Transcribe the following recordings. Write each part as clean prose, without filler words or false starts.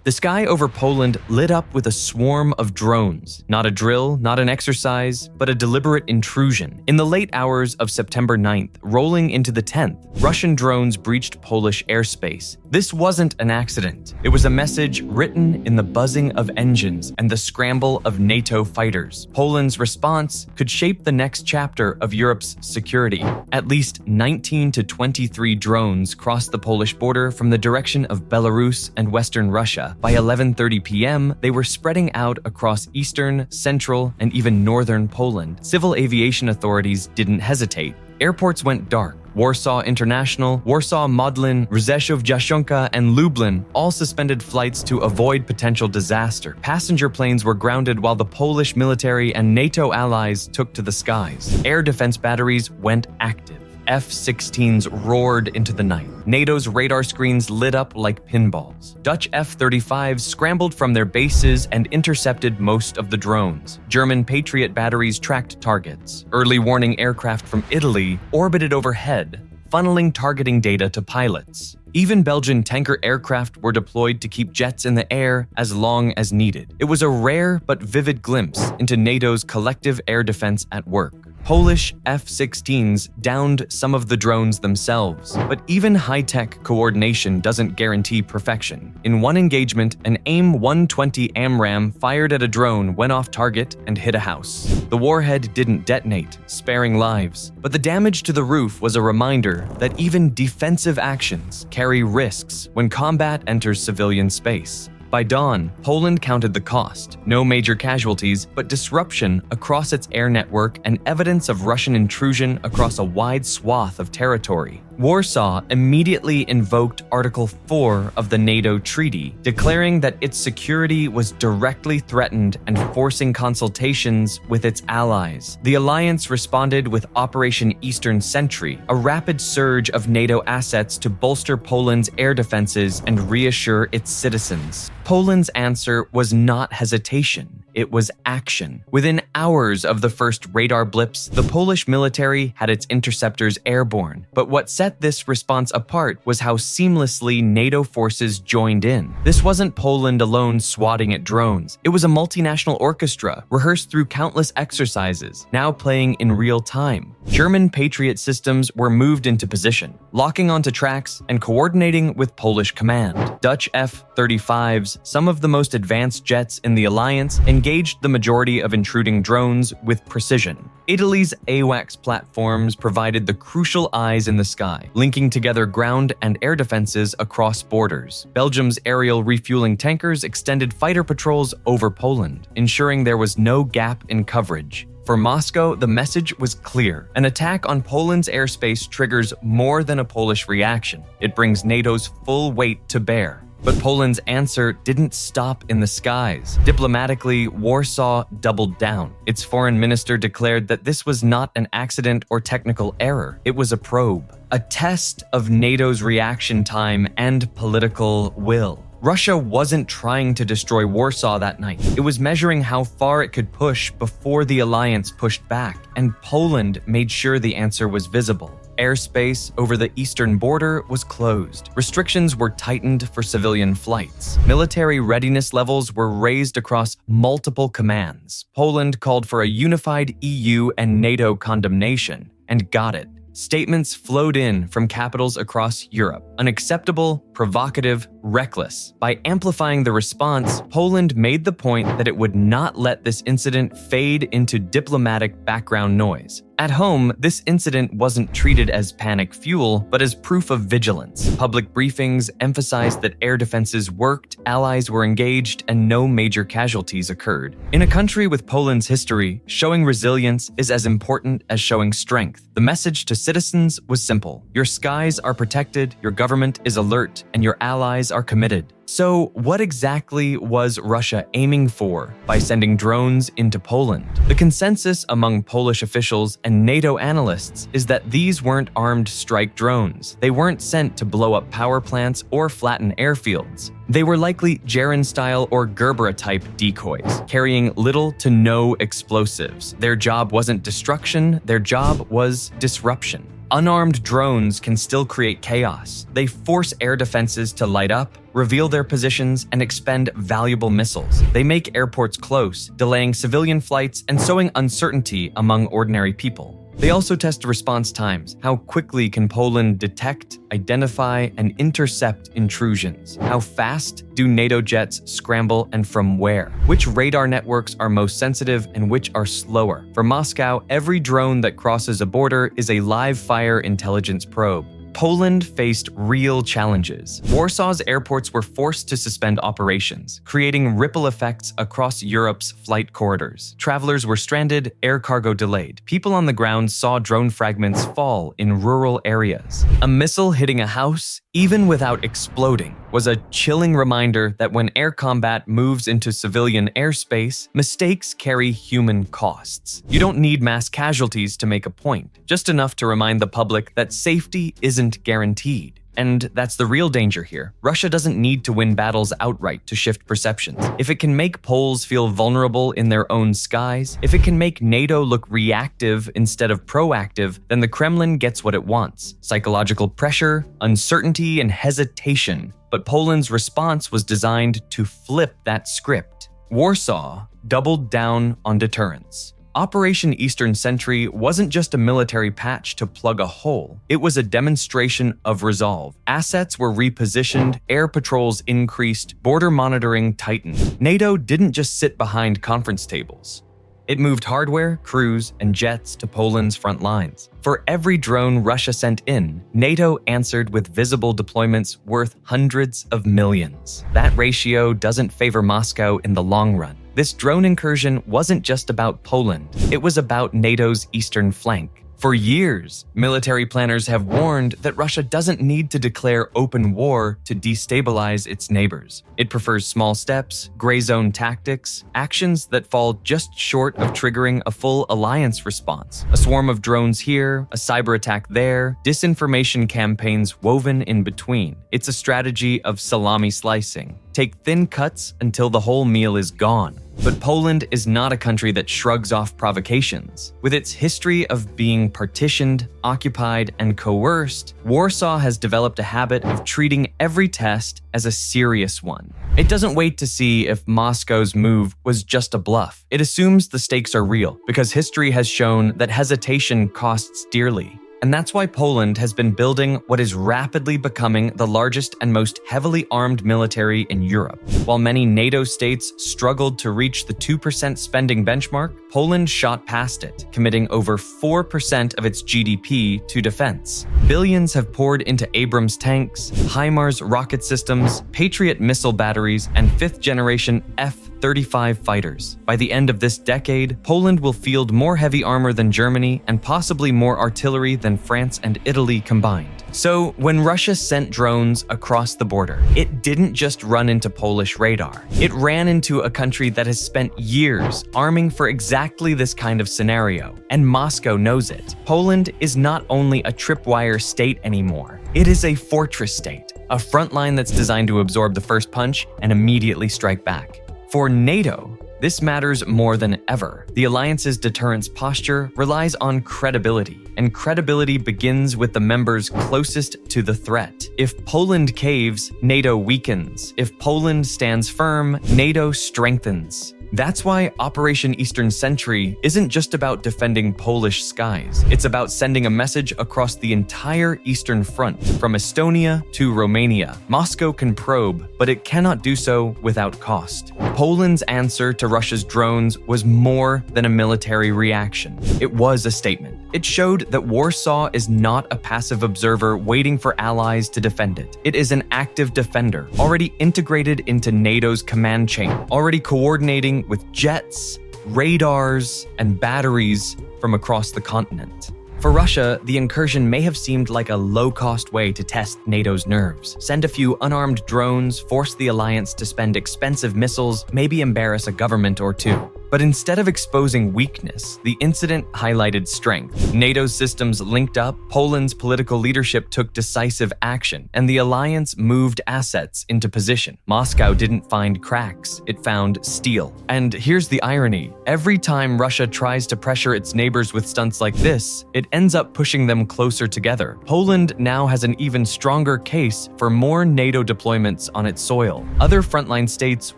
The sky over Poland lit up with a swarm of drones. Not a drill, not an exercise, but a deliberate intrusion. In the late hours of September 9th, rolling into the 10th, Russian drones breached Polish airspace. This wasn't an accident. It was a message written in the buzzing of engines and the scramble of NATO fighters. Poland's response could shape the next chapter of Europe's security. At least 19 to 23 drones crossed the Polish border from the direction of Belarus and Western Russia. By 11:30 p.m., they were spreading out across eastern, central, and even northern Poland. Civil aviation authorities didn't hesitate. Airports went dark. Warsaw International, Warsaw Modlin, Rzeszów-Jaszczonka, and Lublin all suspended flights to avoid potential disaster. Passenger planes were grounded while the Polish military and NATO allies took to the skies. Air defense batteries went active. F-16s roared into the night. NATO's radar screens lit up like pinballs. Dutch F-35s scrambled from their bases and intercepted most of the drones. German Patriot batteries tracked targets. Early warning aircraft from Italy orbited overhead, funneling targeting data to pilots. Even Belgian tanker aircraft were deployed to keep jets in the air as long as needed. It was a rare but vivid glimpse into NATO's collective air defense at work. Polish F-16s downed some of the drones themselves, but even high-tech coordination doesn't guarantee perfection. In one engagement, an AIM-120 AMRAAM fired at a drone went off target and hit a house. The warhead didn't detonate, sparing lives, but the damage to the roof was a reminder that even defensive actions carry risks when combat enters civilian space. By dawn, Poland counted the cost. No major casualties, but disruption across its air network and evidence of Russian intrusion across a wide swath of territory. Warsaw immediately invoked Article 4 of the NATO treaty, declaring that its security was directly threatened and forcing consultations with its allies. The alliance responded with Operation Eastern Sentry, a rapid surge of NATO assets to bolster Poland's air defenses and reassure its citizens. Poland's answer was not hesitation. It was action. Within hours of the first radar blips, the Polish military had its interceptors airborne. But what set this response apart was how seamlessly NATO forces joined in. This wasn't Poland alone swatting at drones. It was a multinational orchestra, rehearsed through countless exercises, now playing in real time. German Patriot systems were moved into position, locking onto tracks and coordinating with Polish command. Dutch F-35s, some of the most advanced jets in the alliance, engaged the majority of intruding drones with precision. Italy's AWACS platforms provided the crucial eyes in the sky, linking together ground and air defenses across borders. Belgium's aerial refueling tankers extended fighter patrols over Poland, ensuring there was no gap in coverage. For Moscow, the message was clear. An attack on Poland's airspace triggers more than a Polish reaction. It brings NATO's full weight to bear. But Poland's answer didn't stop in the skies. Diplomatically, Warsaw doubled down. Its foreign minister declared that this was not an accident or technical error. It was a probe, a test of NATO's reaction time and political will. Russia wasn't trying to destroy Warsaw that night. It was measuring how far it could push before the alliance pushed back, and Poland made sure the answer was visible. Airspace over the eastern border was closed. Restrictions were tightened for civilian flights. Military readiness levels were raised across multiple commands. Poland called for a unified EU and NATO condemnation, and got it. Statements flowed in from capitals across Europe. Unacceptable, provocative, reckless. By amplifying the response, Poland made the point that it would not let this incident fade into diplomatic background noise. At home, this incident wasn't treated as panic fuel, but as proof of vigilance. Public briefings emphasized that air defenses worked, allies were engaged, and no major casualties occurred. In a country with Poland's history, showing resilience is as important as showing strength. The message to citizens was simple. Your skies are protected, your government is alert, and your allies are committed. So, what exactly was Russia aiming for by sending drones into Poland? The consensus among Polish officials and NATO analysts is that these weren't armed strike drones. They weren't sent to blow up power plants or flatten airfields. They were likely German-style or Gerber-type decoys, carrying little to no explosives. Their job wasn't destruction, their job was disruption. Unarmed drones can still create chaos. They force air defenses to light up, reveal their positions, and expend valuable missiles. They make airports close, delaying civilian flights and sowing uncertainty among ordinary people. They also test response times. How quickly can Poland detect, identify, and intercept intrusions? How fast do NATO jets scramble and from where? Which radar networks are most sensitive and which are slower? For Moscow, every drone that crosses a border is a live-fire intelligence probe. Poland faced real challenges. Warsaw's airports were forced to suspend operations, creating ripple effects across Europe's flight corridors. Travelers were stranded, air cargo delayed. People on the ground saw drone fragments fall in rural areas. A missile hitting a house, even without exploding, was a chilling reminder that when air combat moves into civilian airspace, mistakes carry human costs. You don't need mass casualties to make a point, just enough to remind the public that safety isn't guaranteed. And that's the real danger here. Russia doesn't need to win battles outright to shift perceptions. If it can make Poles feel vulnerable in their own skies, if it can make NATO look reactive instead of proactive, then the Kremlin gets what it wants: psychological pressure, uncertainty, and hesitation. But Poland's response was designed to flip that script. Warsaw doubled down on deterrence. Operation Eastern Sentry wasn't just a military patch to plug a hole. It was a demonstration of resolve. Assets were repositioned, air patrols increased, border monitoring tightened. NATO didn't just sit behind conference tables. It moved hardware, crews, and jets to Poland's front lines. For every drone Russia sent in, NATO answered with visible deployments worth hundreds of millions. That ratio doesn't favor Moscow in the long run. This drone incursion wasn't just about Poland. It was about NATO's eastern flank. For years, military planners have warned that Russia doesn't need to declare open war to destabilize its neighbors. It prefers small steps, gray zone tactics, actions that fall just short of triggering a full alliance response. A swarm of drones here, a cyber attack there, disinformation campaigns woven in between. It's a strategy of salami slicing. Take thin cuts until the whole meal is gone. But Poland is not a country that shrugs off provocations. With its history of being partitioned, occupied, and coerced, Warsaw has developed a habit of treating every test as a serious one. It doesn't wait to see if Moscow's move was just a bluff. It assumes the stakes are real, because history has shown that hesitation costs dearly. And that's why Poland has been building what is rapidly becoming the largest and most heavily armed military in Europe. While many NATO states struggled to reach the 2% spending benchmark, Poland shot past it, committing over 4% of its GDP to defense. Billions have poured into Abrams tanks, HIMARS rocket systems, Patriot missile batteries, and fifth-generation F-35 fighters. By the end of this decade, Poland will field more heavy armor than Germany and possibly more artillery than France and Italy combined. So, when Russia sent drones across the border, it didn't just run into Polish radar. It ran into a country that has spent years arming for exactly this kind of scenario, and Moscow knows it. Poland is not only a tripwire state anymore. It is a fortress state, a front line that's designed to absorb the first punch and immediately strike back. For NATO, this matters more than ever. The alliance's deterrence posture relies on credibility, and credibility begins with the members closest to the threat. If Poland caves, NATO weakens. If Poland stands firm, NATO strengthens. That's why Operation Eastern Sentry isn't just about defending Polish skies. It's about sending a message across the entire Eastern Front, from Estonia to Romania. Moscow can probe, but it cannot do so without cost. Poland's answer to Russia's drones was more than a military reaction. It was a statement. It showed that Warsaw is not a passive observer waiting for allies to defend it. It is an active defender, already integrated into NATO's command chain, already coordinating with jets, radars, and batteries from across the continent. For Russia, the incursion may have seemed like a low-cost way to test NATO's nerves. Send a few unarmed drones, force the alliance to spend expensive missiles, maybe embarrass a government or two. But instead of exposing weakness, the incident highlighted strength. NATO's systems linked up, Poland's political leadership took decisive action, and the alliance moved assets into position. Moscow didn't find cracks, it found steel. And here's the irony. Every time Russia tries to pressure its neighbors with stunts like this, it ends up pushing them closer together. Poland now has an even stronger case for more NATO deployments on its soil. Other frontline states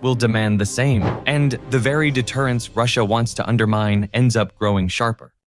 will demand the same, and the very deterrence Russia wants to undermine ends up growing sharper.